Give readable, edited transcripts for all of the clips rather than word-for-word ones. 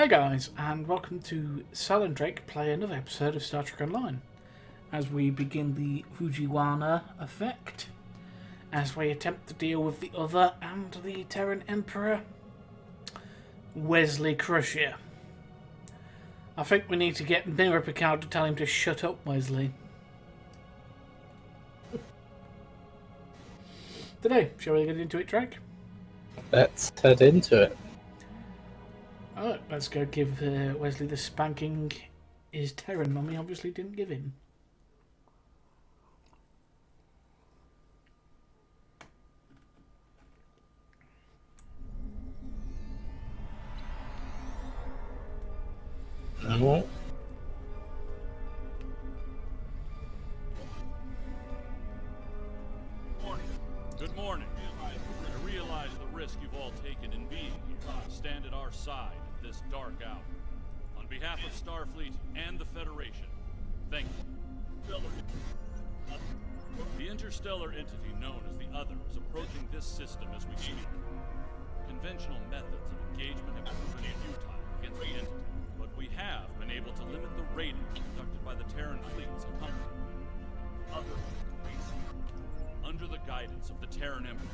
Hey guys, and welcome to Sal and Drake play another episode of Star Trek Online as we begin the Fujiwara effect, as we attempt to deal with the other and the Terran Emperor, Wesley Crusher. I think we need to get Mirror Picard to tell him to shut up, Wesley. Today, shall we get into it, Drake? Let's head into it. Alright, let's go give Wesley the spanking his Terran mummy obviously didn't give him. No. Good morning. I realize the risk you've all taken in being here to stand at our side at this dark hour. On behalf of Starfleet and the Federation, thank you. The interstellar entity known as the Other is approaching this system as we speak. Conventional methods of engagement have proven futile against the entity, but we have been able to limit the raiding conducted by the Terran fleets accompanying them. Under the guidance of the Terran Emperor,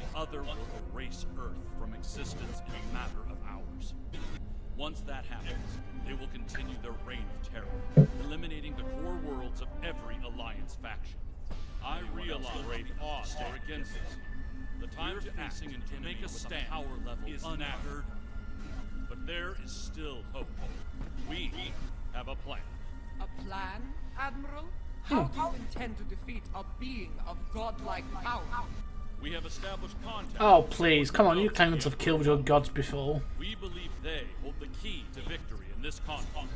the Other will erase Earth from existence in a matter of hours. Once that happens, they will continue their reign of terror, eliminating the core worlds of every Alliance faction. I realize the odds are against us. The time to act and to make a stand power level is unheard. But there is still hope. We have a plan. A plan, Admiral? How do you intend to defeat a being of godlike power? We have established contact. Oh please, come on, you claimants have killed your gods before. We believe they hold the key to victory in this conflict.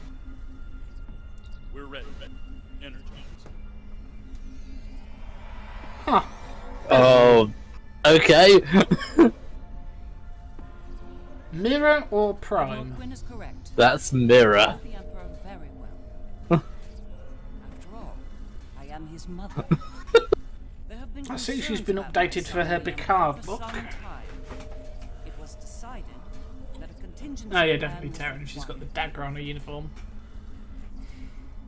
We're ready. Energize. Huh. Oh, okay. Mirror or Prime? Quinn is correct. That's Mirror. The Emperor very well. After all, I am his mother. There have been I see she's concerns been about updated for her myself and the Picard Emperor book. for some time. It was decided that a contingency Oh yeah, plan definitely was Terran. She's got the required dagger on her uniform.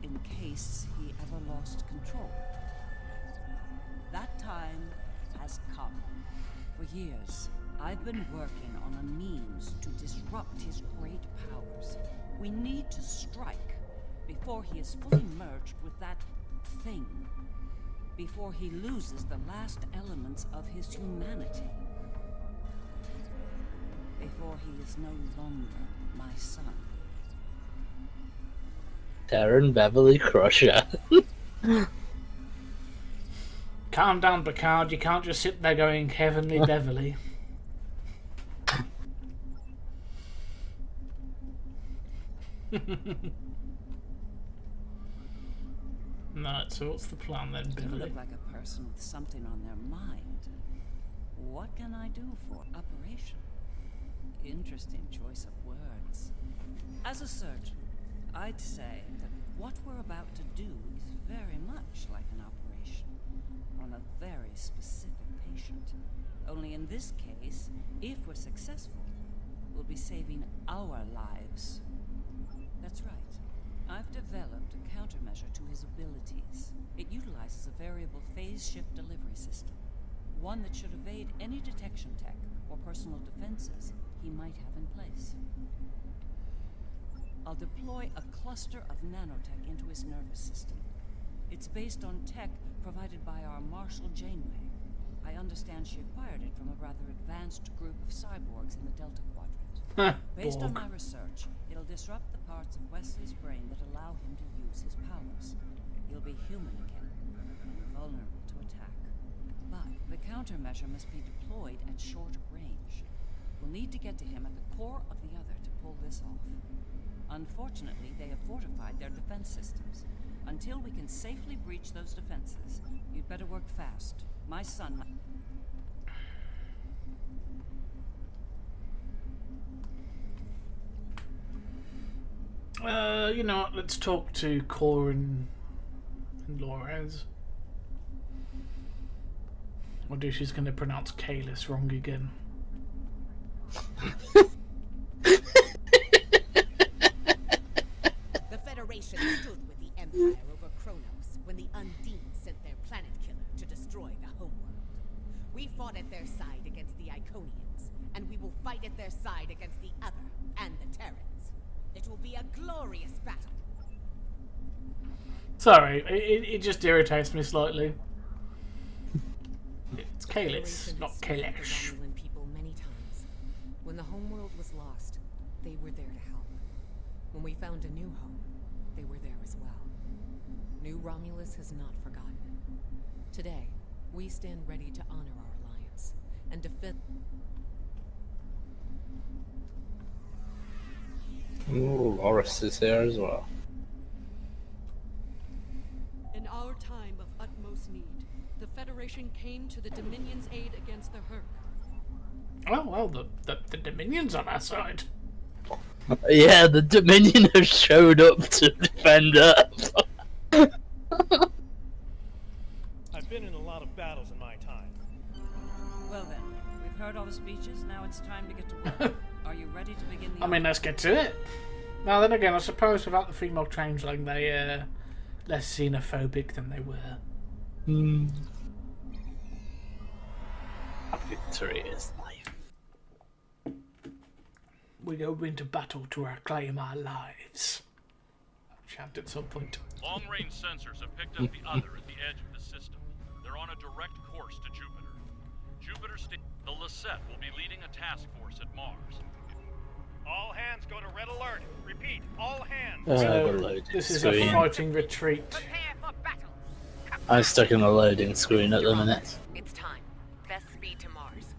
in case he ever lost control. That time has come. For years, I've been working on a means to disrupt his great powers. We need to strike before he is fully merged with that thing. Before he loses the last elements of his humanity. Before he is no longer my son. Terran Beverly Crusher. Calm down, Picard. You can't just sit there going Heavenly Beverly. Right, so what's the plan then, You Beverly? look like a person with something on their mind. What can I do for operation? Interesting choice of words. As a surgeon, I'd say that what we're about to do is very much like an operation on a very specific patient. Only in this case, if we're successful, we'll be saving our lives. That's right. I've developed a countermeasure to his abilities. It utilizes a variable phase shift delivery system. One that should evade any detection tech or personal defenses he might have in place. I'll deploy a cluster of nanotech into his nervous system. It's based on tech provided by our Marshal Janeway. I understand she acquired it from a rather advanced group of cyborgs in the Delta Quadrant. Based on my research, it'll disrupt the parts of Wesley's brain that allow him to use his powers. He'll be human again, vulnerable to attack. But the countermeasure must be deployed at short range. We'll need to get to him at the core of the Other to pull this off. Unfortunately, they have fortified their defense systems. Until we can safely breach those defenses, you'd better work fast. My son... You know what, let's talk to Cora and Lores. Or do she's going to pronounce Kalis wrong again? when the Undine sent their planet killer to destroy the homeworld. We fought at their side against the Iconians, and we will fight at their side against the Other and the Terrans. It will be a glorious battle. Sorry, it just irritates me slightly. It's Kalis, Federation not has spared the Kalish. Romulan people many times. When the homeworld was lost, they were there to help. When we found a new home, they were there as well. New Romulus has not forgotten. Today, we stand ready to honor our alliance and defend. Ooh, Loris is here as well. In our time of utmost need, the Federation came to the Dominion's aid against the Hurk. Oh, well, the Dominion's on our side. Yeah, the Dominion have showed up to defend us. I've been in a lot of battles in my time. Well then, we've heard all the speeches, now it's time to get to work. Are you ready to begin the... I mean, let's get to it. Now then again, I suppose without the female changeling, they less xenophobic than they were. Victory is life. We go into battle to reclaim our lives. I chanted something. Long-range sensors have picked up the Other at the edge of the system. They're on a direct course to Jupiter. The Lisette will be leading a task force at Mars. All hands go to red alert. Repeat, all hands. So, loading this is screen. a fighting retreat. Prepare for battle. I'm stuck in the loading screen at the minute. It's time. Best speed to Mars.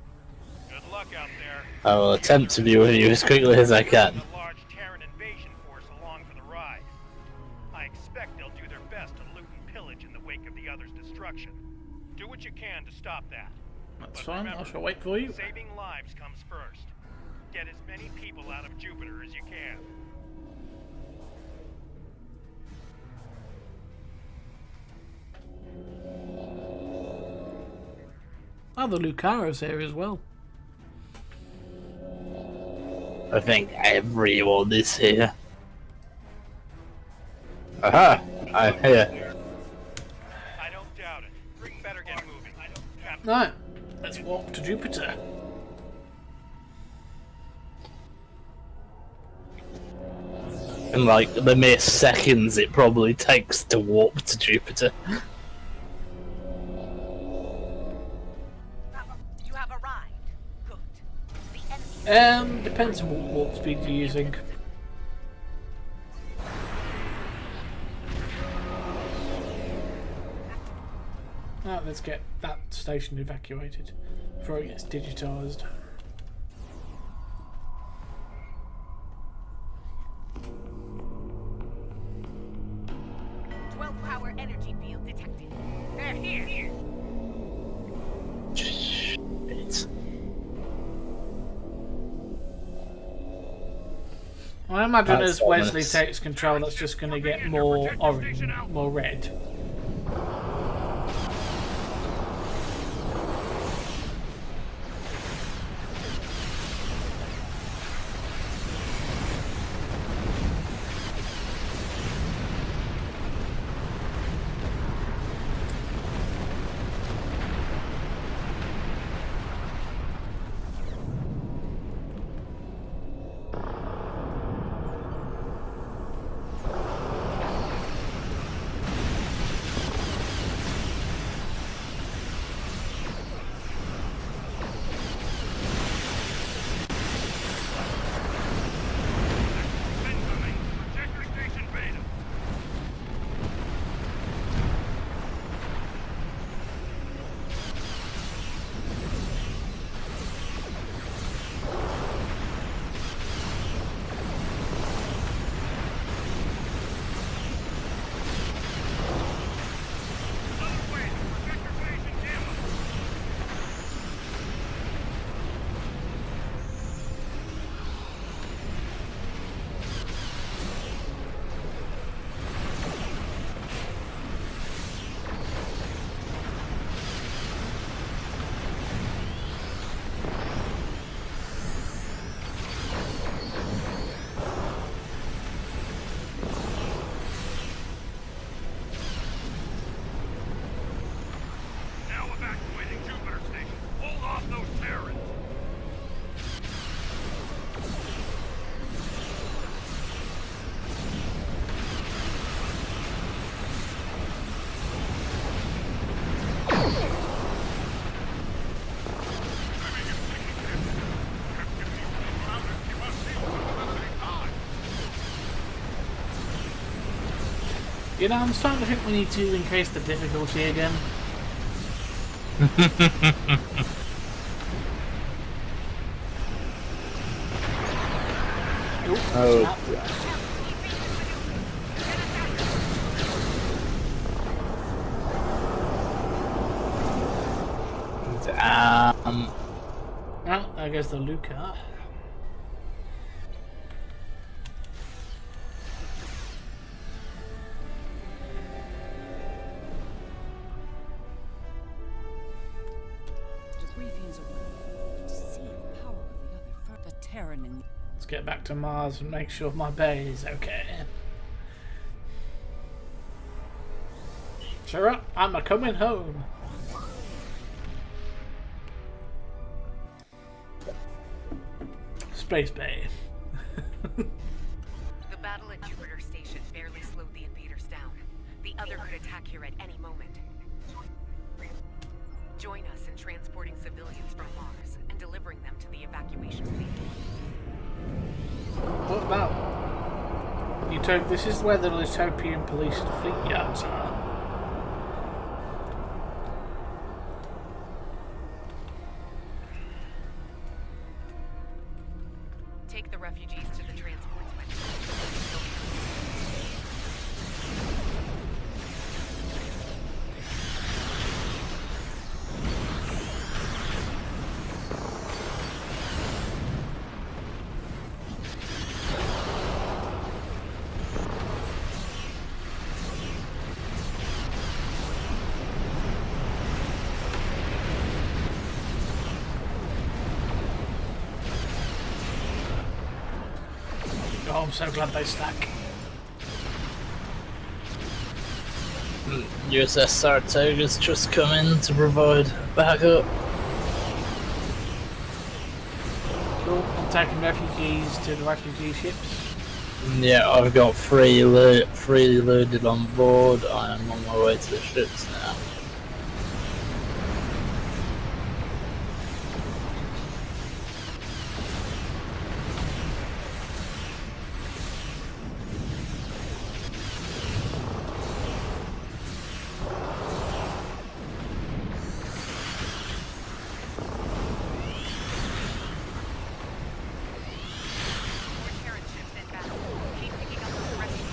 Good luck out there. I will attempt to be with you as quickly as I can. A large Terran invasion force along for the ride. I expect they'll do their best to loot and pillage in the wake of the Other's destruction. Do what you can to stop that. That's But fine, I remember, shall wait for you. saving lives comes first. Get as many people out of Jupiter as you can. Oh, the Lucaro's here as well. I think everyone is here. Aha! I'm here. I don't doubt it. Better get moving. Captain. Right, let's walk to Jupiter. In like the mere seconds it probably takes to warp to Jupiter. You have arrived. Good. The enemy. Depends on what warp speed you're using. Right, let's get that station evacuated before it gets digitised. Power energy field detected. They're here. Shit. I imagine That's as Wesley ominous. takes control, that's just going to get more orange, more red. You know, I'm starting to think we need to increase the difficulty again. Oh. Well, there goes the Luca. The briefings are one to see the power of the other. The Terran and Let's get back to Mars and make sure my bay is okay. Sure, I'm a coming home. Space Bay. The battle at Jupiter Station barely slowed the invaders down. The other could attack here at any moment. Join us in transporting civilians from Mars and delivering them to the evacuation fleet. What about? This is where the Utopian police fleet yards are. Take the refugees to the transports window. Oh, I'm so glad they stack. USS Saratoga's just come in to provide backup. Cool. I'm taking refugees to the refugee ships. Yeah, I've got three loaded on board. I am on my way to the ships now. More Terran ships in battle. Keep picking up those refugees.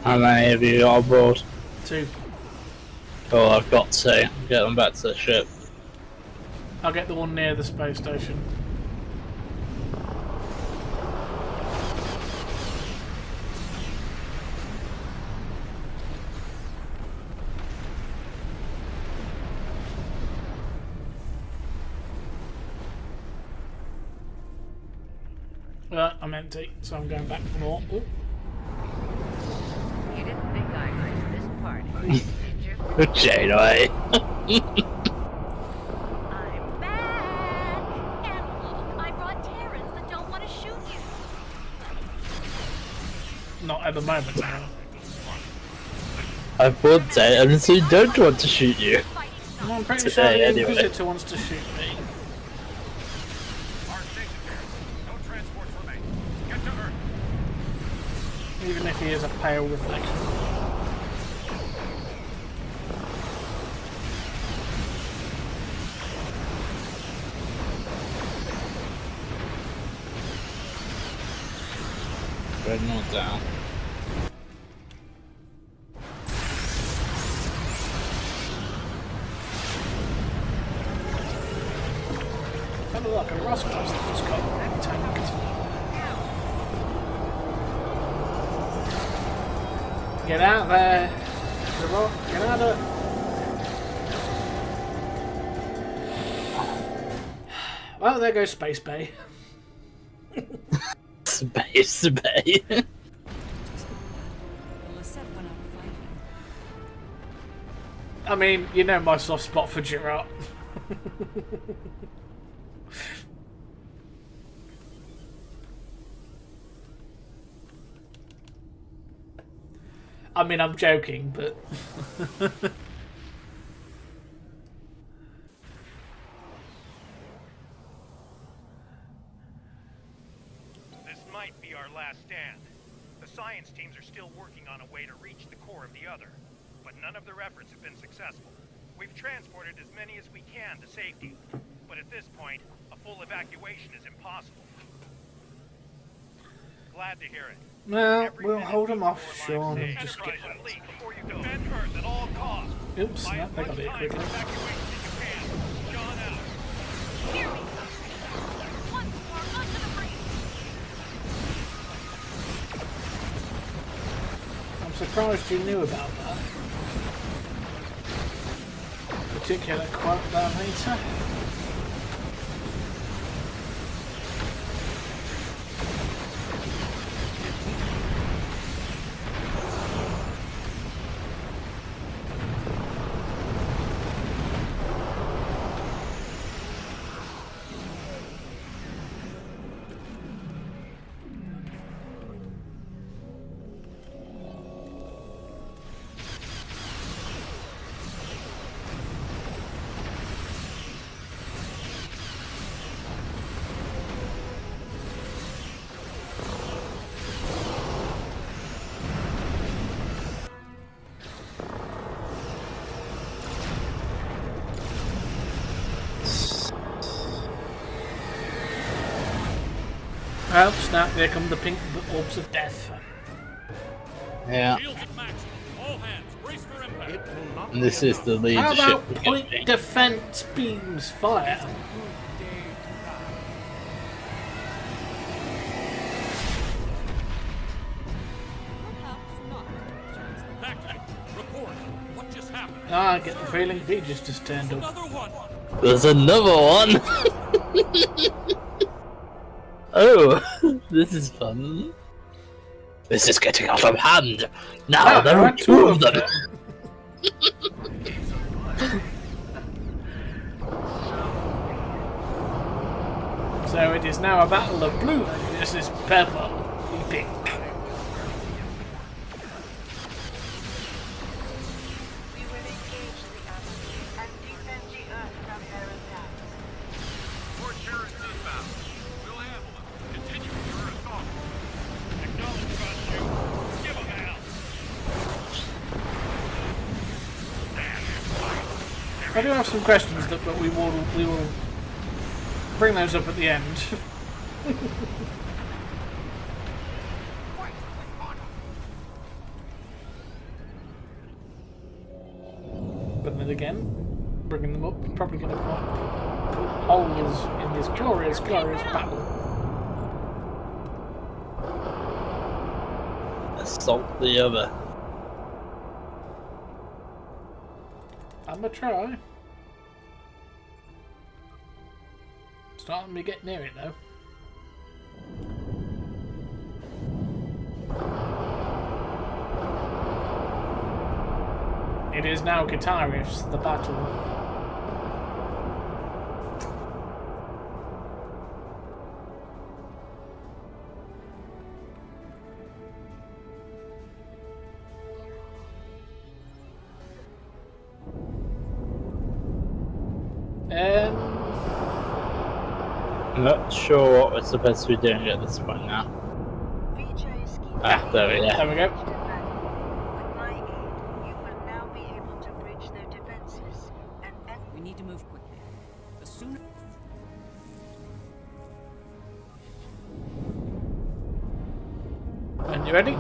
How many have you got on board? 2. Oh, I've got to get them back to the ship. I'll get the one near the space station. I'm empty, so I'm going back for more. Ooh. You didn't think I liked this party, did you? Good Janeway. I'm back! And look, I brought Terrans that don't want to shoot you. Not at the moment. No. I would say, and so you don't want to shoot you. Well, I'm pretty Today, sure the anyway. Inquisitor wants to shoot me. Our station there. No transports remain. Get to Earth. Even if he is a pale reflection. Dreadnought down. Kind of like a Rust class that just got tanked. Get out there! Get out of it! Well, there goes Space Bay. Space Bay. Lisette went out to find I mean, you know my soft spot for Gerard. I mean, I'm joking, but... This might be our last stand. The science teams are still working on a way to reach the core of the other, but none of their efforts have been successful. We've transported as many as we can to safety, but at this point, a full evacuation is impossible. Glad to hear it. Well, we'll hold them off, Sean, and just get... Oops, no, they got it quickly. Hear me! Once more, onto the breach! I'm surprised you knew about that. Particular quote there later. Oh, snap, there come the pink orbs of death. Yeah. Shields at maximum. All hands, brace for impact. And this is the How leadership. about point defense beams fire? Back. Report. What just happened? I get the feeling V just turned up. Another one. There's another one. Oh, this is fun. This is getting out of hand. Now there are two of them. So it is now a battle of blue. This is purple. Pink. We will engage the enemy and defend the Earth from their attacks. Port Terrans inbound. We'll handle them. Continue your assault. Acknowledge, Gunju. Give them hell. I do have some questions, but we will bring those up at the end. But then again, bringing them up is probably going to put holes in this glorious, glorious battle. Assault the other. I'm gonna try. Starting to get near it though. It is now Guitarriffs, the battle. I'm not sure what we're supposed to be doing at this point now. Ah, there we go. There we go. With my aid, you will now be able to bridge their defenses and We need to move quickly. The sooner... And you ready?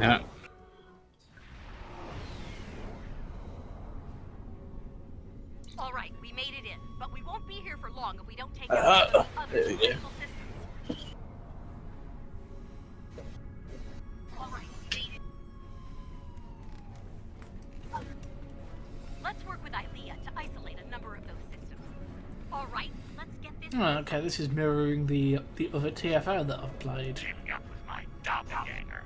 Yeah. All right, we made it in, but we won't be here for long if we don't take out those other there we go. critical systems. All right, we made it. Let's work with Ilea to isolate a number of those systems. All right, let's get this. Oh, okay, this is mirroring the other TFO that I've played. Up with my doppelganger.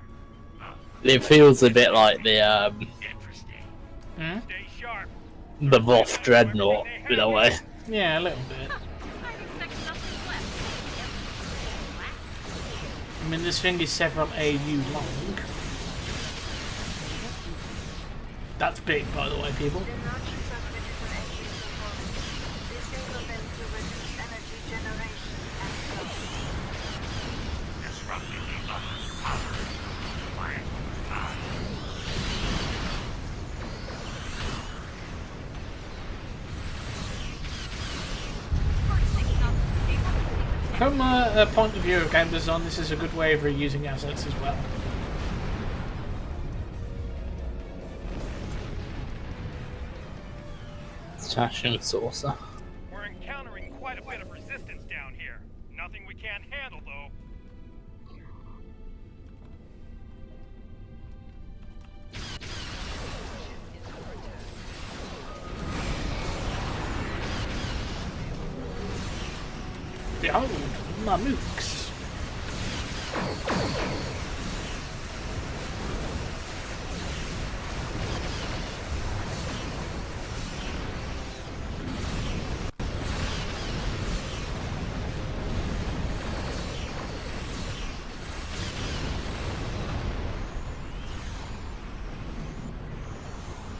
It feels a bit like the Hmm? Stay sharp. The Wolf Dreadnought, in a way. Yeah, a little bit. I'd expect nothing less. I mean, this thing is several AU long. That's big, by the way, people. From a point of view of game design, this is a good way of reusing assets as well. Station Saucer. We're encountering quite a bit of resistance down here. Nothing we can't handle, though. Behold, my mooks.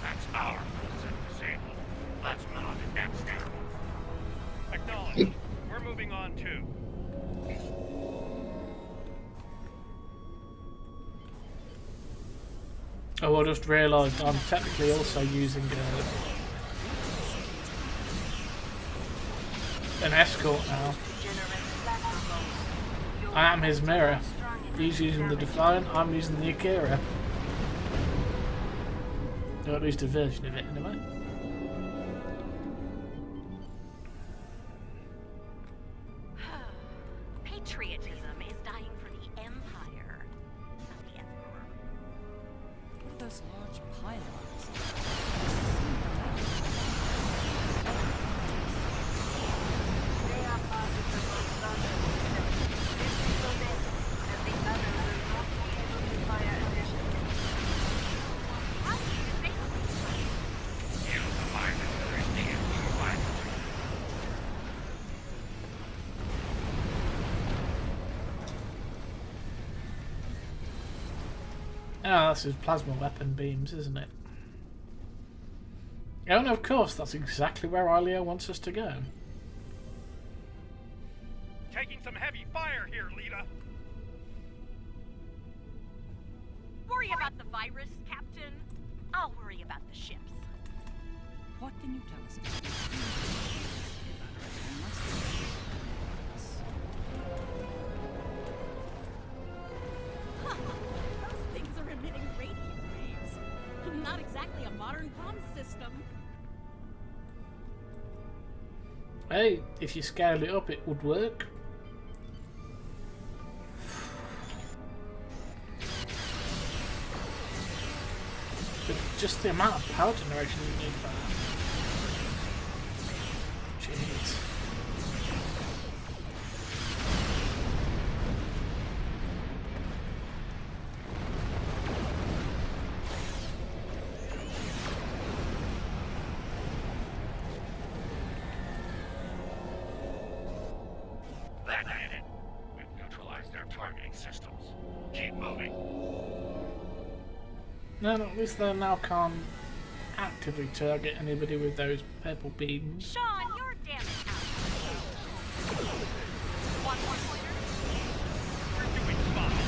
That's our set disabled. Let's move on to next. Acknowledged. We're moving on too. Oh, I just realised I'm technically also using an escort now. I am his mirror. He's using the Defiant, I'm using the Akira. Or at least a version of it, anyway. Patriotism is dying for the Empire, not the Emperor. Those large pylons. They are part of the most vulnerable system. This is so dead that the other will not be able to fire efficiently. How do you disable these? Use the mind and thirsty and survive. Ah, that's his plasma weapon beams, isn't it? Oh, and of course, that's exactly where Ilio wants us to go. Taking some heavy fire here, Lita. Worry about the virus, Captain. I'll worry about the ships. What can you tell us about this? Those things are emitting radio waves. Not exactly a modern comm system. Hey, if you scale it up, it would work. But just the amount of power generation you need for that. Jeez. That did it. We've neutralized their targeting systems. Keep moving. No, at least they now can't actively target anybody with those purple beams. Sean, you're damn it out. One more pointer? We're doing fine.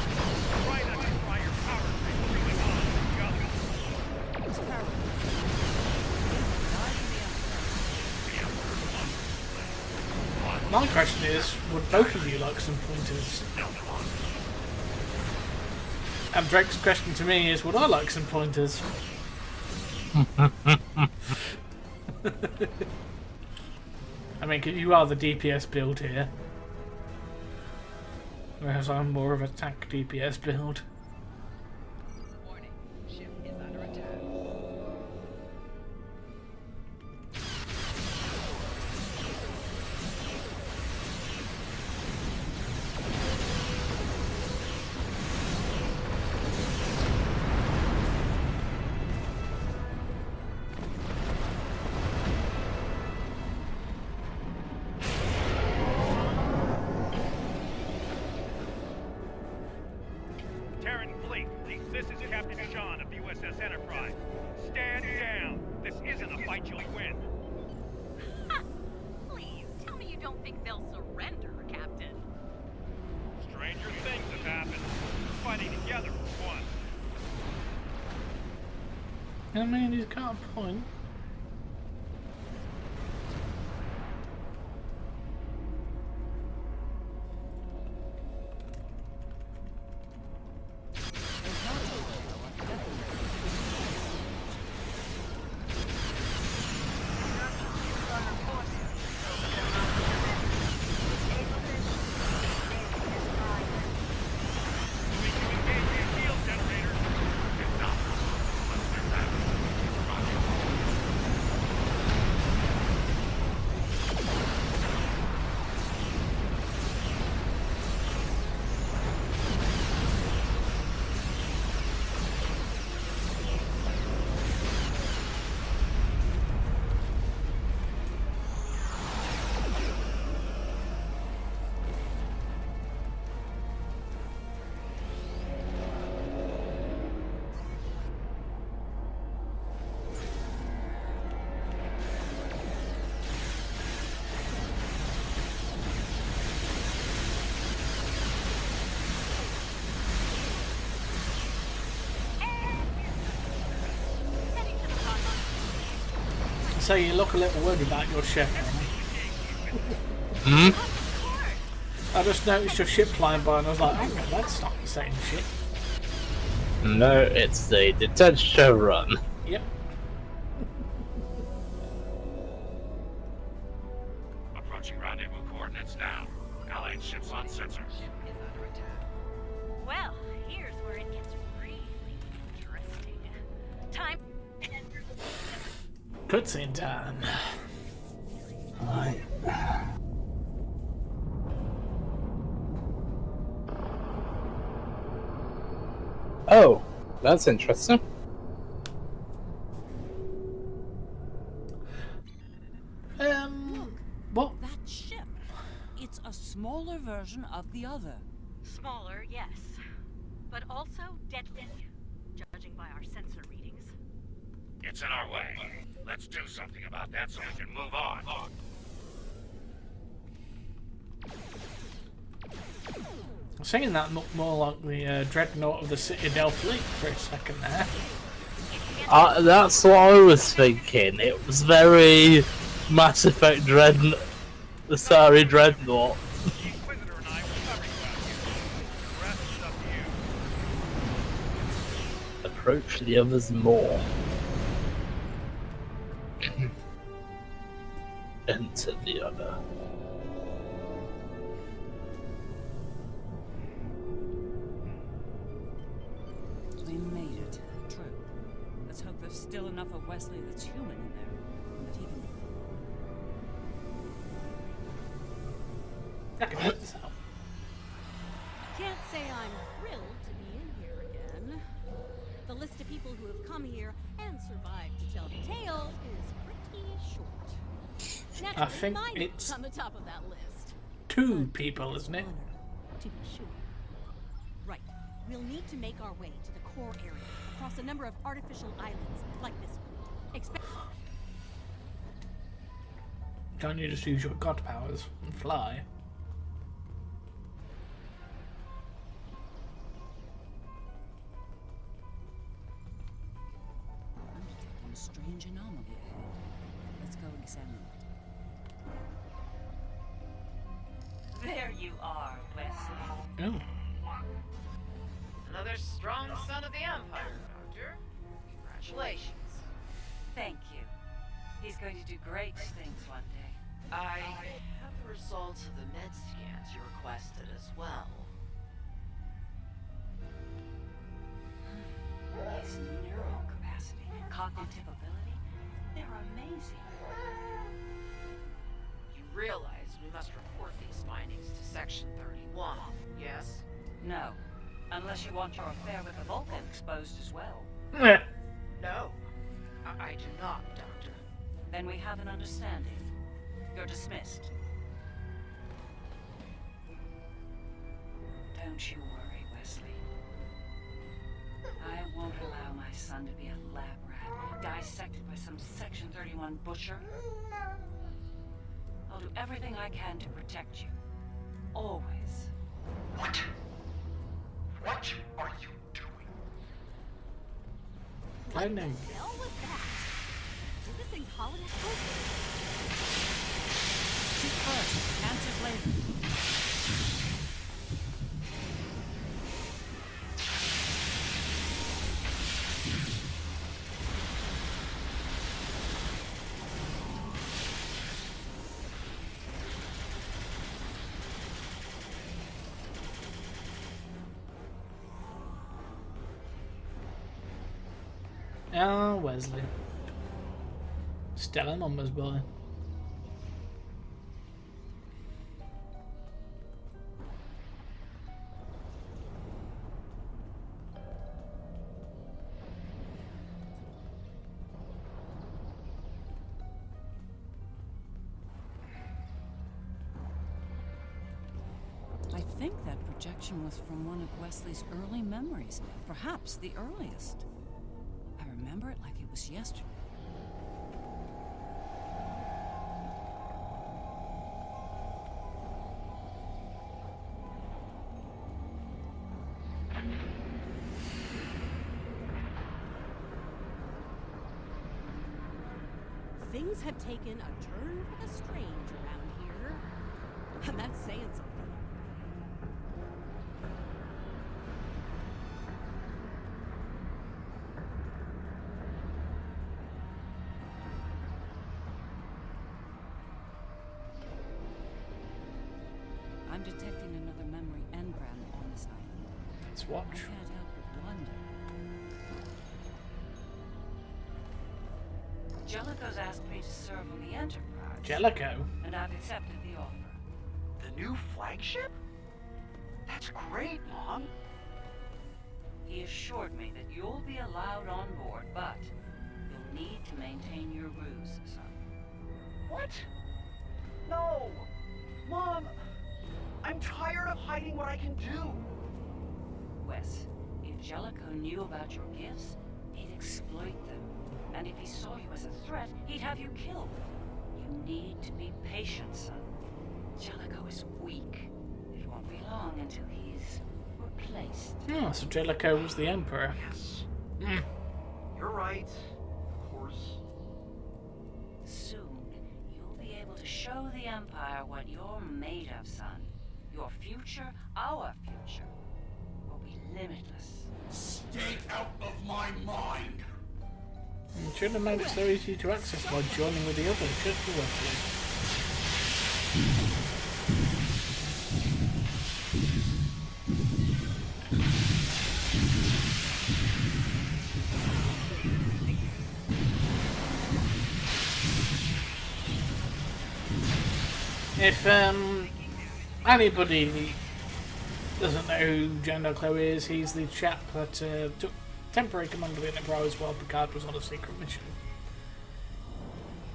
Try not to fry your power grid going on with the others. It's Par-wraiths. My question is, would both of you like some pointers? And Drake's question to me is, would I like some pointers? I mean, 'cause you are the DPS build here. Whereas I'm more of a tank DPS build. Warning. Ship is under attack. isn't a fight you'll win. Please, tell me you don't think they'll surrender, Captain. Stranger things have happened. We're fighting together for one. I mean, he's got a point. So you look a little worried about your ship. Hmm? I just noticed your ship flying by and I was like, oh, that's not the same ship. No, it's the detention run. Yep. Approaching rendezvous coordinates now. Allied ships on sensors. Well, here's where it gets really interesting. Time. Cutscene time. Right. Oh, that's interesting. What? That ship. It's a smaller version of the other. Smaller, yes. But also deadly, judging by our sensor readings. It's in our way. Let's do something about that so we can move on. Saying that looked more like the dreadnought of the Citadel fleet for a second there. That's what I was thinking. It was very Mass Effect Dreadnought. The Sorry Dreadnought. The Inquisitor and I will cover you out here. The rest is up to you. Approach the others more. Enter the other. We made it. True. Let's hope there's still enough of Wesley that's human in there. That he can... Can't say I'm thrilled to be in here again. The list of people who have come here and survived to tell the tale is pretty short. Naturally, I think my name's it's on the top of that list. 2 people, isn't it? To be sure. Right. We'll need to make our way to the core area across a number of artificial islands like this one. Can't you just use your god powers and fly? I'm detecting a strange anomaly ahead. Let's go examine it. There you are, Wesley. Oh. Another strong son of the Empire, Doctor. Congratulations. Thank you. He's going to do great things one day. I have the results of the med scans you requested as well. His neural capacity, cognitive ability, they're amazing. You realize we must report these findings to Section 31, yes? No. Unless you want your affair with the Vulcan exposed as well. No. I do not, Doctor. Then we have an understanding. You're dismissed. Don't you worry, Wesley. I won't allow my son to be a lab rat dissected by some Section 31 butcher. I'll do everything I can to protect you. Always. What? What are you doing? I know. What the hell was that? Is this thing holodeck posted? Shoot first, answers later. Ah, Wesley. Stella Mama's boy. I think that projection was from one of Wesley's early memories, perhaps the earliest. I remember it like it was yesterday. Things have taken a turn for the strange around here. And that's saying something. I'm detecting another memory engram on this island. Let's I watch. can't help but wonder. Jellicoe's asked me to serve on the Enterprise. Jellicoe? And I've accepted the offer. The new flagship? That's great, Mom. He assured me that you'll be allowed on board, but you'll need to maintain your ruse, son. What? No! Mom! I'm tired of hiding what I can do! Wes, if Jellicoe knew about your gifts, he'd exploit them. And if he saw you as a threat, he'd have you killed. You need to be patient, son. Jellicoe is weak. It won't be long until he's replaced. Oh, so Jellicoe was the Emperor. Yes. Mm. You're right. Of course. Soon, you'll be able to show the Empire what you're made of, son. Your future, our future, will be limitless. Stay out of my mind! You should have made it so easy to access by joining with the others, shouldn't you, Wesley? If anybody doesn't know who Jandar is, he's the chap that took temporary command of the Enterprise while Picard was on a secret mission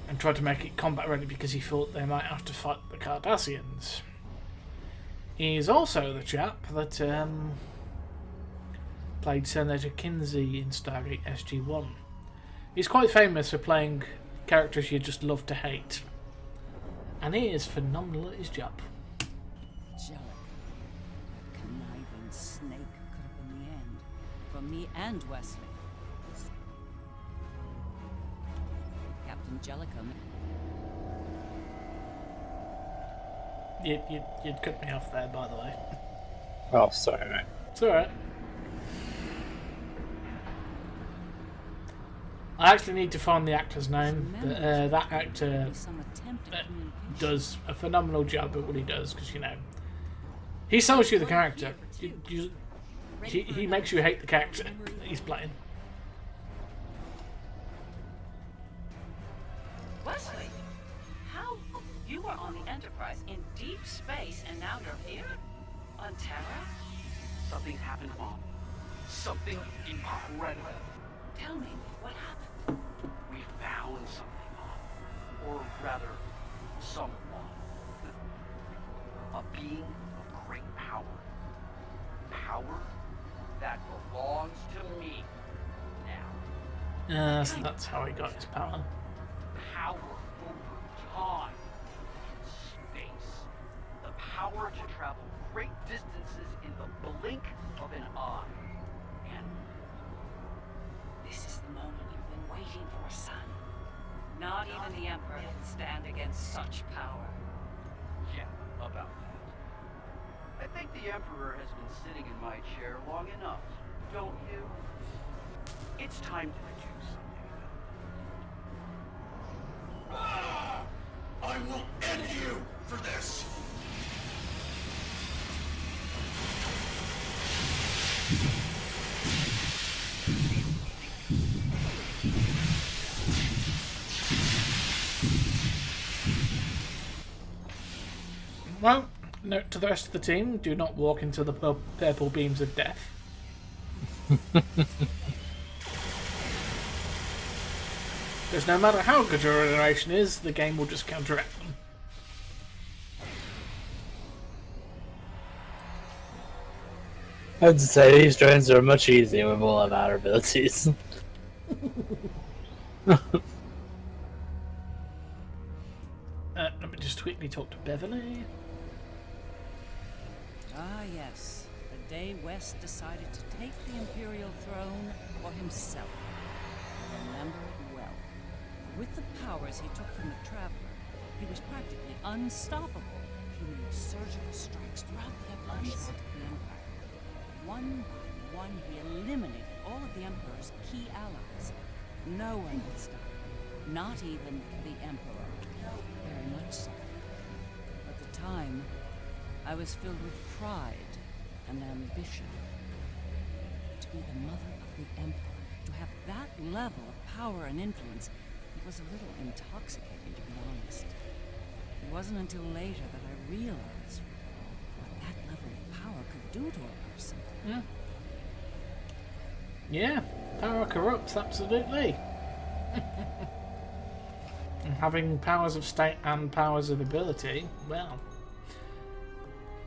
and tried to make it combat ready because he thought they might have to fight the Cardassians. He's also the chap that played Senator Kinsey in Stargate SG-1. He's quite famous for playing characters you just love to hate. And he is phenomenal at his job. Jellicoe. Conniving snake could have been the end. For me and Wesley. Captain Jellicoe. You'd cut me off there, by the way. Oh, sorry, mate. It's alright. I actually need to find the actor's name, but that actor does a phenomenal job at what he does, because, you know, he sells you the character. He makes you hate the character that he's playing. Wesley, how? You were on the Enterprise in deep space, and now you're here? On Terra? Something happened, Mom. Something incredible. Tell me, what happened? We found something, Mom. Or rather, someone. A being of great power. Power that belongs to me now. So that's how he got his power. Power over time and space. The power to travel great distances in the blink of an eye. And This is the moment you've been waiting for, son. Not even the Emperor can stand against such power. yeah, about that. I think the Emperor has been sitting in my chair long enough, don't you? It's time to do something about it. I will end you for this! Well, note to the rest of the team, do not walk into the purple beams of death. Because no matter how good your regeneration is, the game will just counteract them. I would say these drones are much easier with all of our abilities. Let me just quickly talk to Beverly. Ah, yes. The day West decided to take the Imperial throne for himself. I remember it well. With the powers he took from the Traveler, he was practically unstoppable. He made surgical strikes throughout the Empire of the Empire. One by one, he eliminated all of the Emperor's key allies. No one would stop him. Not even the Emperor. Very much so. At the time, I was filled with pride and ambition. To be the mother of the Emperor, to have that level of power and influence, it was a little intoxicating, to be honest. It wasn't until later that I realized what that level of power could do to a person. Yeah. Yeah, power corrupts, absolutely. And having powers of state and powers of ability, well,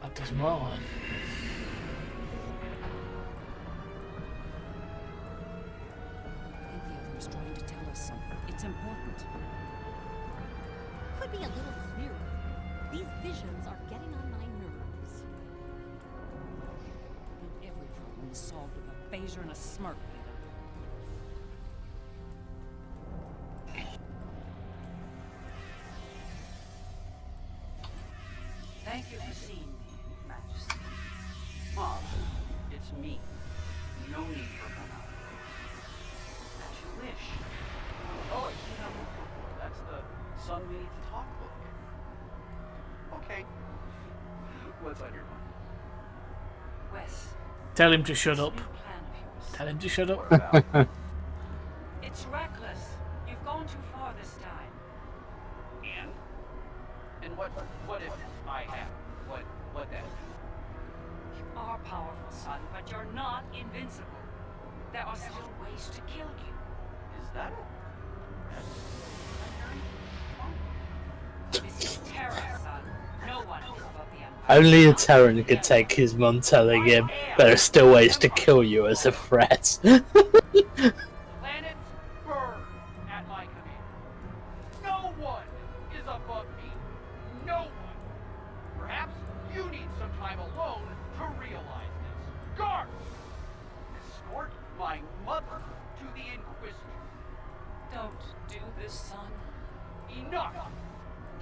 that does more. I think the other is trying to tell us something. It's important. Could be a little clearer. These visions are getting on my nerves. And every problem is solved with a phaser and a smirk. Thank you for seeing me, Majesty. Mom, it's me. No need for banana. As you wish. Oh, that's the son we need to talk book. Okay. What's on your mind? Wes, Tell him to shut this up. new plan of yours. Tell him to shut What up. about? It's reckless. You've gone too far this time. And? And what if I have? What then? You are powerful, son, but you're not invincible. There are still ways to kill you. Is that This is terror, son. No one is above the Empire. Only a Terran could take his mum telling him there are still ways to kill you as a threat. Planets burn at my command. No one is above me. No one. Perhaps you need some time alone to realize this. Guards! Escort my mother to the Inquisitor. Don't do this, son. Enough!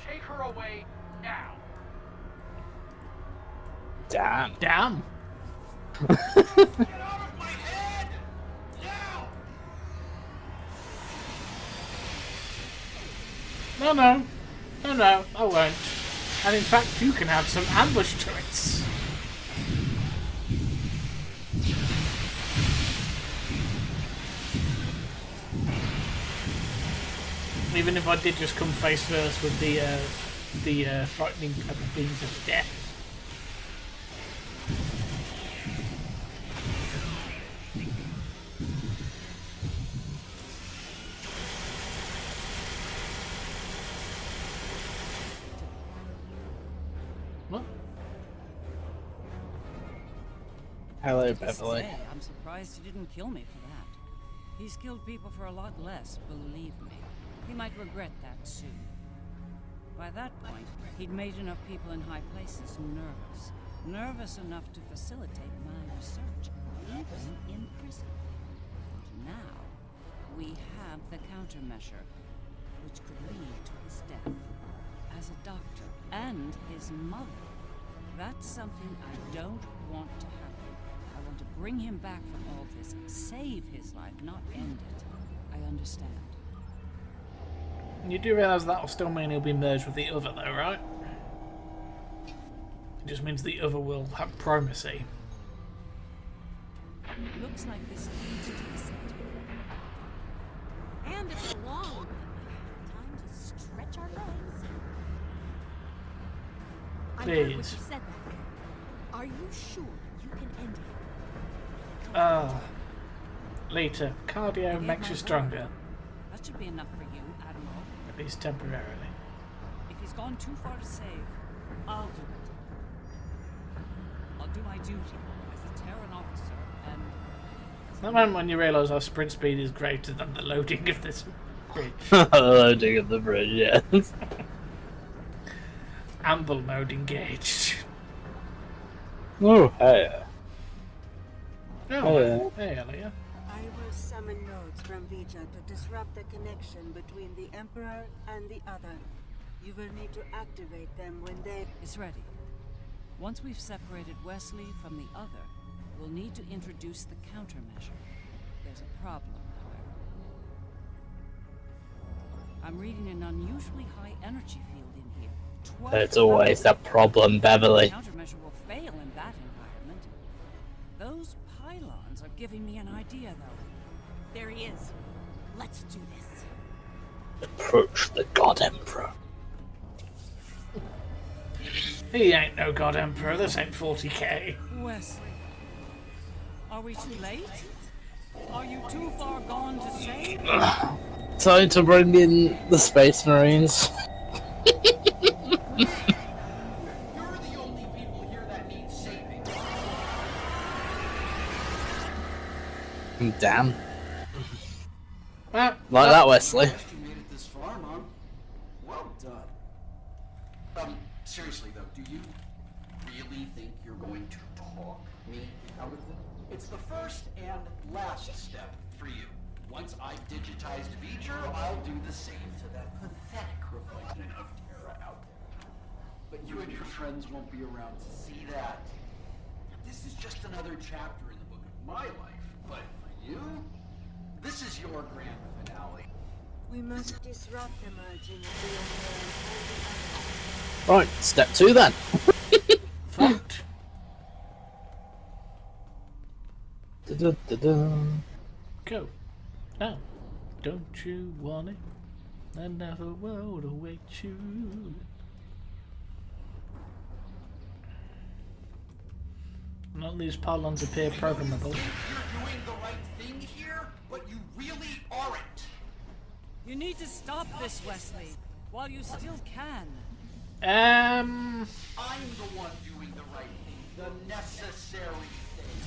Take her away now. Damn. Damn. Get out of my head! Now! No, I won't. And in fact, you can have some ambush turrets. Even if I did just come face first with the frightening purple beams of death. What? Hello, Just to Beverly. say, I'm surprised you didn't kill me for that. He's killed people for a lot less, believe me. He might regret that soon. By that point, he'd made enough people in high places nervous. Nervous enough to facilitate my research, even in prison. And now, we have the countermeasure, which could lead to his death. As a doctor, and his mother. That's something I don't want to happen. I want to bring him back from all this, save his life, not end it. I understand. You do realise that'll still mean he'll be merged with the other, though, right? It just means the other will have primacy. Looks like this leads to the center. And it's a long one. Time to stretch our legs. I heard what you Please. said back there. Are you sure you can end it? Later, cardio makes you stronger, That should be enough for you, Admiral. at least temporarily. If he's gone too far to save, I'll do it. I'll do my duty as a Terran officer and... That moment when you realise our sprint speed is greater than the loading of this bridge. The loading of the bridge, yes. And the load engaged. Oh, hey. Oh, hey, Elia. I will summon nodes from Vija to disrupt the connection between the Emperor and the other. You will need to activate them when they... It's ready. Once we've separated Wesley from the other, we'll need to introduce the countermeasure. There's a problem, however. I'm reading an unusually high energy field in here. There's always a problem, Beverly. The countermeasure will fail in that environment. Those pylons are giving me an idea, though. There he is. Let's do this. Approach the God Emperor. He ain't no God Emperor, this ain't 40k. Wesley, are we too late? Are you too far gone to save? Time to bring in the Space Marines. You're the only people here that need saving. Damn. Well, Like that, Wesley. You made it this far, Mom. Well done. Seriously though, do you really think you're going to talk me out of it? It's the first and last step for you. Once I've digitized V'ger, I'll do the same to that pathetic reflection of Terra out there. But you and your friends won't be around to see that. This is just another chapter in the book of my life, but for you, this is your grand finale. We must disrupt the merging of the Emperor and the other. Right, step 2 then. Fucked. Go. Now, don't you want it? Another world awaits you. None of these pylons appear programmable. You're doing the right thing here, but you really aren't. You need to stop this, Wesley, while you still can. I'm the one doing the right thing, the necessary thing.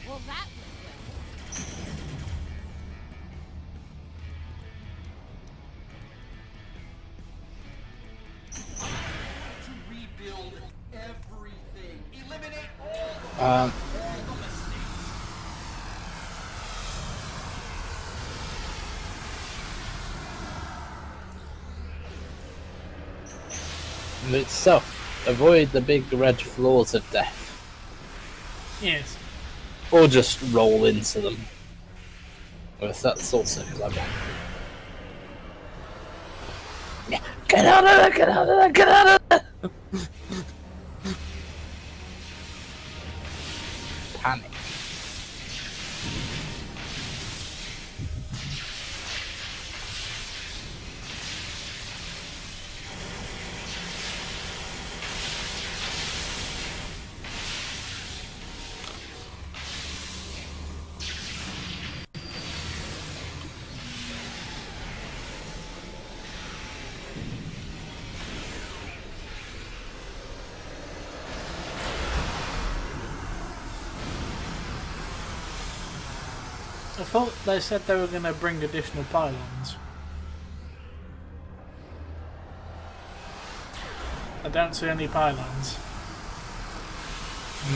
Well, that went well. To rebuild everything, eliminate all the mistakes. Itself, avoid the big red floors of death. Yes. Or just roll into them. Well, that's also clever. Yeah, get out of there, get out of there, get out of there! Panic. I thought they said they were going to bring additional pylons. I don't see any pylons.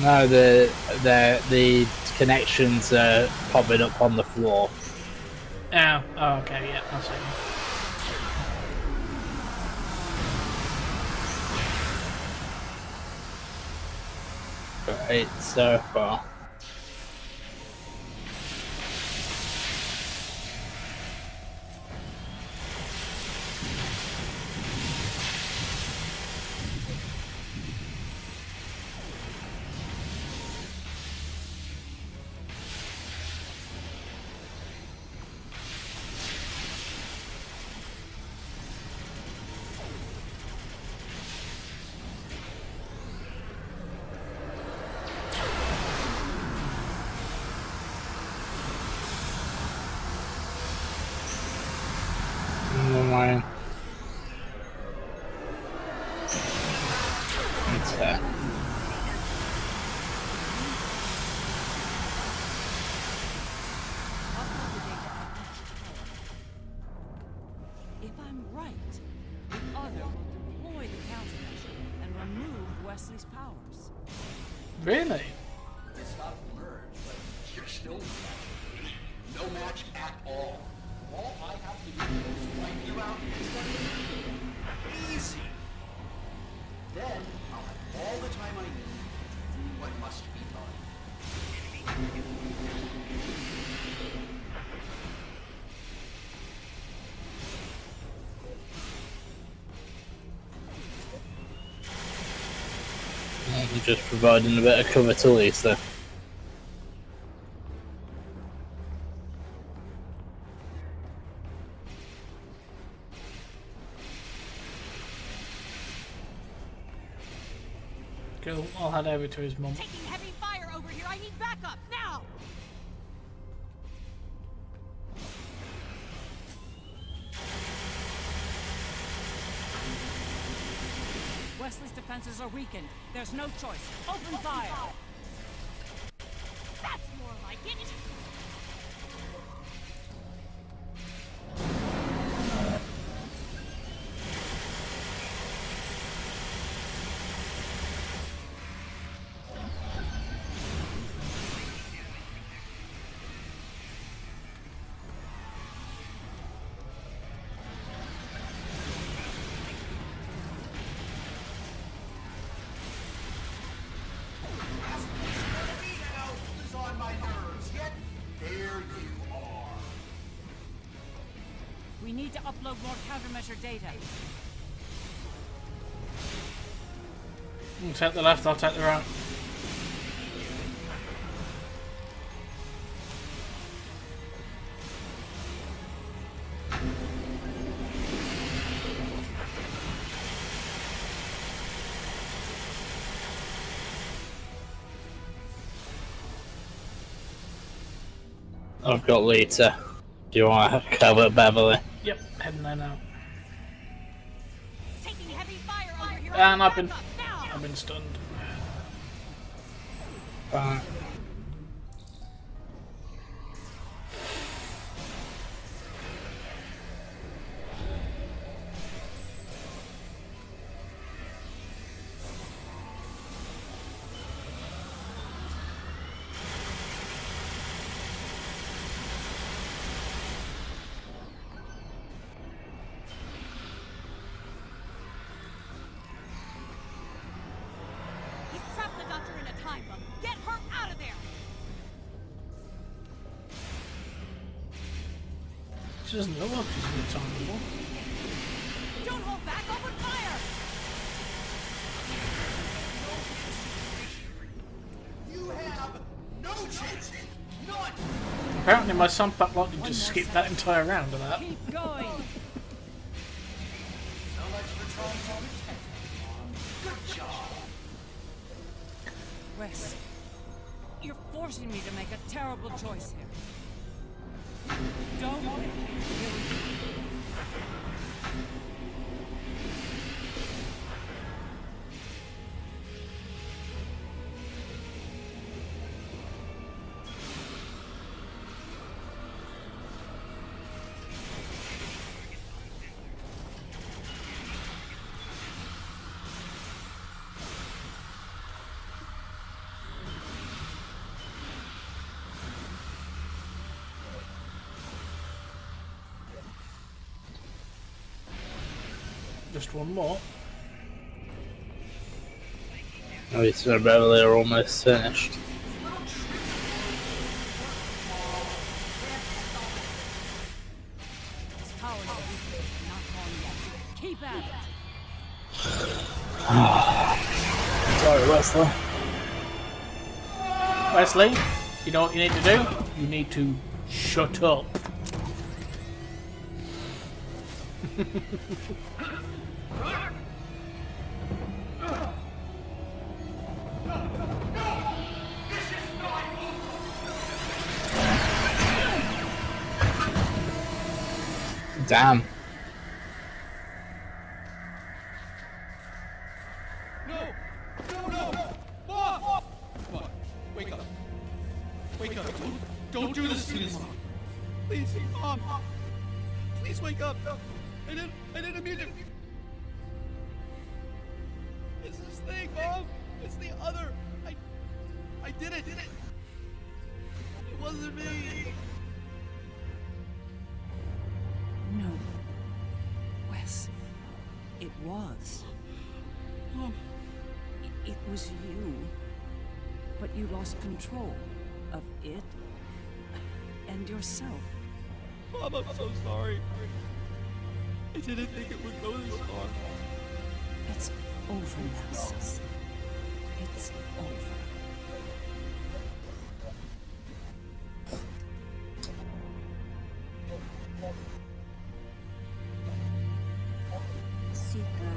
No, the connections are popping up on the floor. Oh, okay, yeah, I see. Right, so far. Mine. It's her. If I'm right, the other will deploy the countermeasure and remove Wesley's powers. Really? It's not merged, but you're still no match at all. All I have to do is wipe you out instantly. Easy. Then I'll have all the time I need to do what must be done. I'm just providing a bit of cover to Lisa. Cool, I'll head over to his mum. Taking heavy fire over here. I need backup now. Wesley's defenses are weakened. There's no choice. Open fire! That's more like it. We need to upload more countermeasure data. You take the left, I'll take the right. I've got Lita. Do you want to cover Beverly? Yep, heading there now. Taking heavy fire over here. And I I've need been backup now. stunned. Fine. He's trapped the doctor in a time bomb. Get her out of there. She doesn't look like she's in the time anymore. Don't hold back. Open fire. You have no chance. None. Apparently my son pack lightning just skipped that entire round of that. Keep going! So much for trying to protect me. Good job. Wes, you're forcing me to make a terrible choice here. Don't make me kill you. Just one more. Oh, it's barely almost finished. Keep at it. Sorry, Wesley. Wesley, you know what you need to do? You need to shut up. Damn. No! No, no! Mom! Come on, wake up. Wake up. Don't do this to me, Mom. Please, Mom. Please wake up. I didn't mean to. It's this thing, Mom. It's the other. I did it. It wasn't me. No. Wes. It was. Mom. It was you. But you lost control of it and yourself. Mom, I'm so sorry. I didn't think it would go this far. It's over now, sis. It's over. Sika.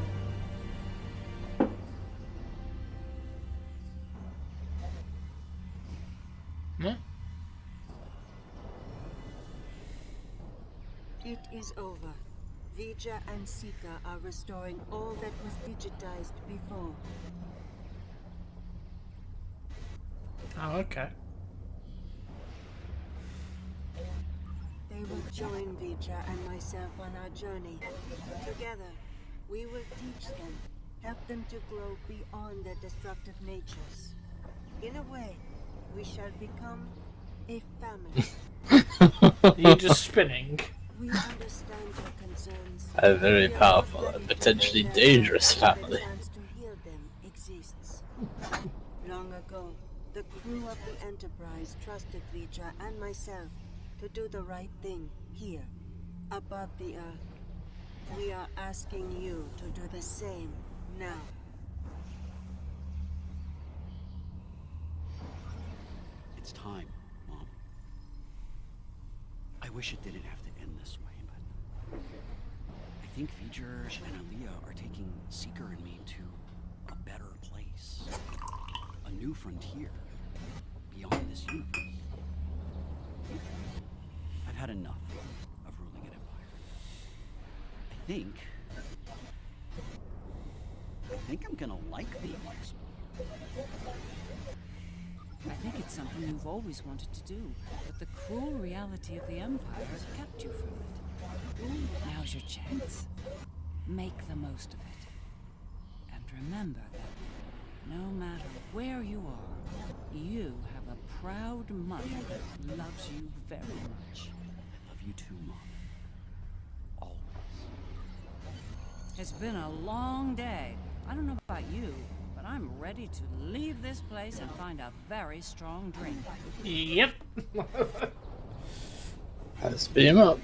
Huh? It is over. Vija and Sika are restoring all that was digitized before. Oh, okay. They will join Vija and myself on our journey. Together, we will teach them, help them to grow beyond their destructive natures. In a way, we shall become a family. You're just spinning. We understand your concerns. A very powerful and potentially dangerous family. The chance to heal them exists. Long ago, the crew of the Enterprise trusted Vija and myself to do the right thing here, above the Earth. We are asking you to do the same now. It's time, Mom. I wish it didn't have to end this way, but I think V'ger and Aaliyah are taking Seeker and me to a better place. A new frontier beyond this universe. I've had enough of ruling an empire. I think I'm gonna like being explored. I think it's something you've always wanted to do, but the cruel reality of the Empire has kept you from it. Now's your chance. Make the most of it. And remember that no matter where you are, you have a proud mother that loves you very much. I love you too, Mom. Always. It's been a long day. I don't know about you, but I'm ready to leave this place and find a very strong drink. Yep. Let's beam him up.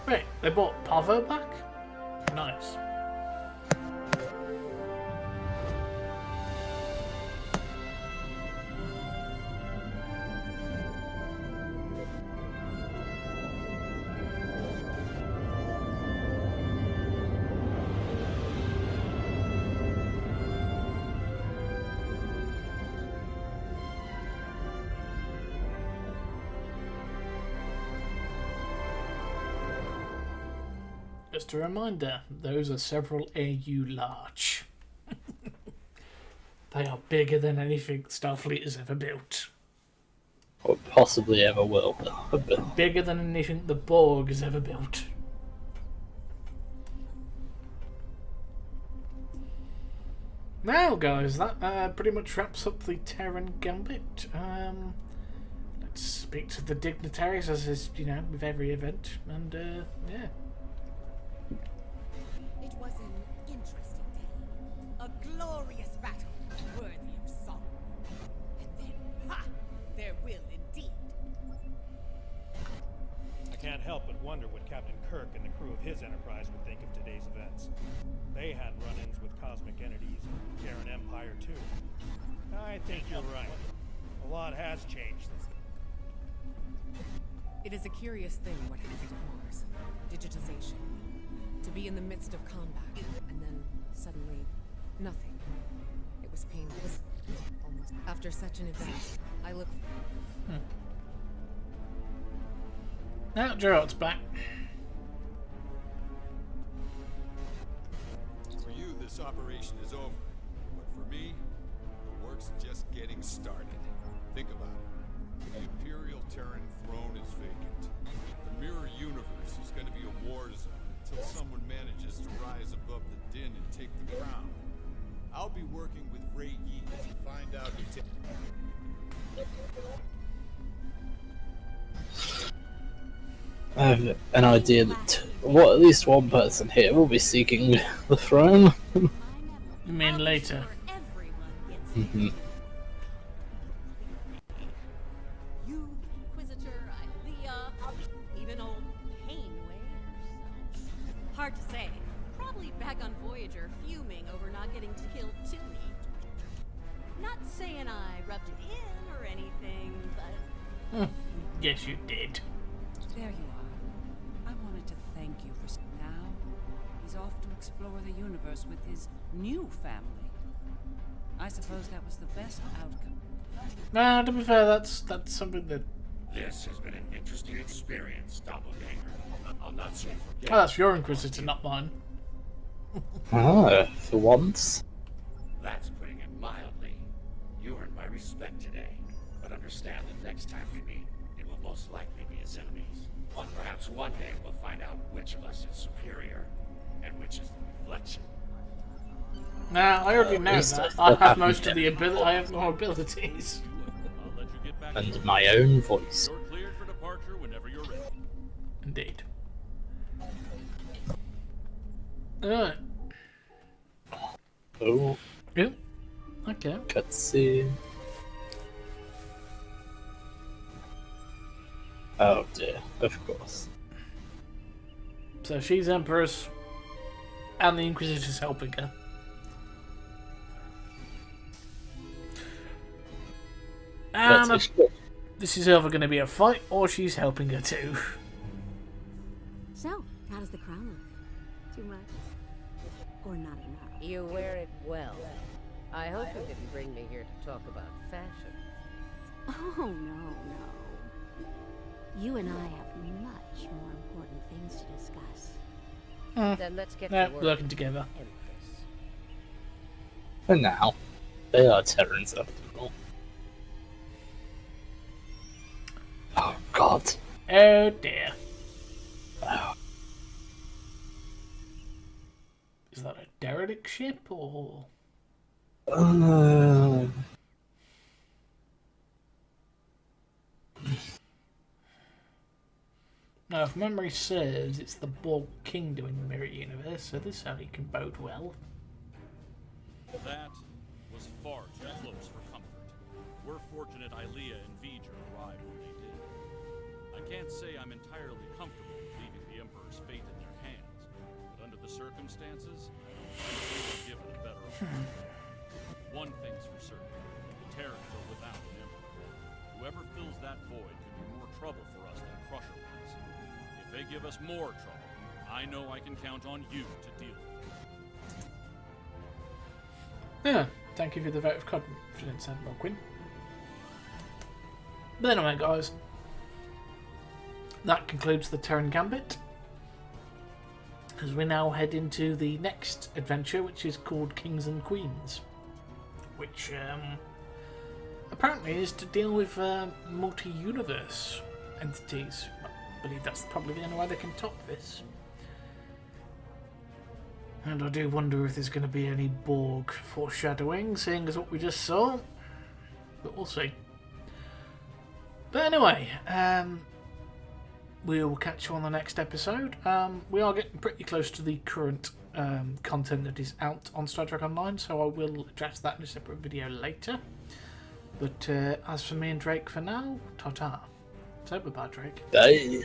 Wait, they bought Pavo back? Nice. just a reminder, those are several AU large. They are bigger than anything Starfleet has ever built. Or possibly ever will. Bigger than anything the Borg has ever built. Now, guys, that pretty much wraps up the Terran Gambit. Let's speak to the dignitaries, as is, with every event, and yeah. It was an interesting day. A glorious battle, worthy of song. And then, there will indeed. I can't help but wonder what Captain Kirk and the crew of his Enterprise would think of today's events. They had run-ins with cosmic entities, Terran Empire too. I think you're right. A lot has changed since then. It is a curious thing what happened at Mars. Digitization. To be in the midst of combat, and then suddenly, nothing. It was painless. Almost. After such an event, I look... Now Gerard's back. For you, this operation is over. But for me, the work's just getting started. Think about it. The Imperial Terran throne is vacant. The Mirror Universe is going to be a war zone until someone manages to rise above the din and take the crown. I'll be working with Ray Yi to find out who I have an idea that at least one person here will be seeking the throne. You mean later? Mm-hmm. You, Inquisitor, Ilea, even old Painway herself. Hard to say. Probably back on Voyager, fuming over not getting to kill Tilly. Not saying I rubbed it in or anything, but... Yes, you did. There you are. I wanted to thank you for now. He's off to explore the universe with his new family. I suppose that was the best outcome. Nah, to be fair, that's something that... This has been an interesting experience, Doppelganger. I'll not soon forget. Oh, that's your Inquisitor, not mine. Ah, for once. That's putting it mildly. You earned my respect today, but understand that next time we meet, it will most likely be as enemies. Perhaps one day we'll find out which of us is superior, and which is the reflection. Nah, I already know that. I have most of the ability. I have more abilities. I'll let you get back And my own voice. You're cleared for departure whenever you're ready. Indeed. Alright. Oh. Yeah. Okay. Cutscene. Oh dear, of course. So she's Empress, and the Inquisitor's helping her. And this is either going to be a fight, or she's helping her too. So, how does the crown look? Too much? Or not enough? You wear it well. I hope you didn't bring me here to talk about fashion. Oh, no. You and I have much more important things to discuss. Then let's get No, to work. working together. For now, they are Terrans after all. Oh God. Oh dear. Oh. Is that a derelict ship, or...? Now, if memory serves, it's the Borg King doing the Mirror Universe, so this only can bode well. That was far too close for comfort. We're fortunate Ilea and V'ger arrived when they did. I can't say I'm entirely comfortable leaving the Emperor's fate in their hands, but under the circumstances, I don't think we'll give it a better option. One thing's for certain, the Terrans are without an Emperor. Whoever fills that void could be more trouble for us than Crusher was. If they give us more trouble, I know I can count on you to deal with it. Yeah, thank you for the vote of confidence, Admiral Quinn. But anyway, guys, that concludes the Terran Gambit. as we now head into the next adventure, which is called Kings and Queens, which apparently is to deal with multi-universe entities. I believe that's probably the only way they can top this. And I do wonder if there's going to be any Borg foreshadowing, seeing as what we just saw. But we'll see. But anyway, we'll catch you on the next episode. We are getting pretty close to the current content that is out on Star Trek Online, so I will address that in a separate video later. But as for me and Drake for now, ta-ta. So bye-bye, Drake. Bye.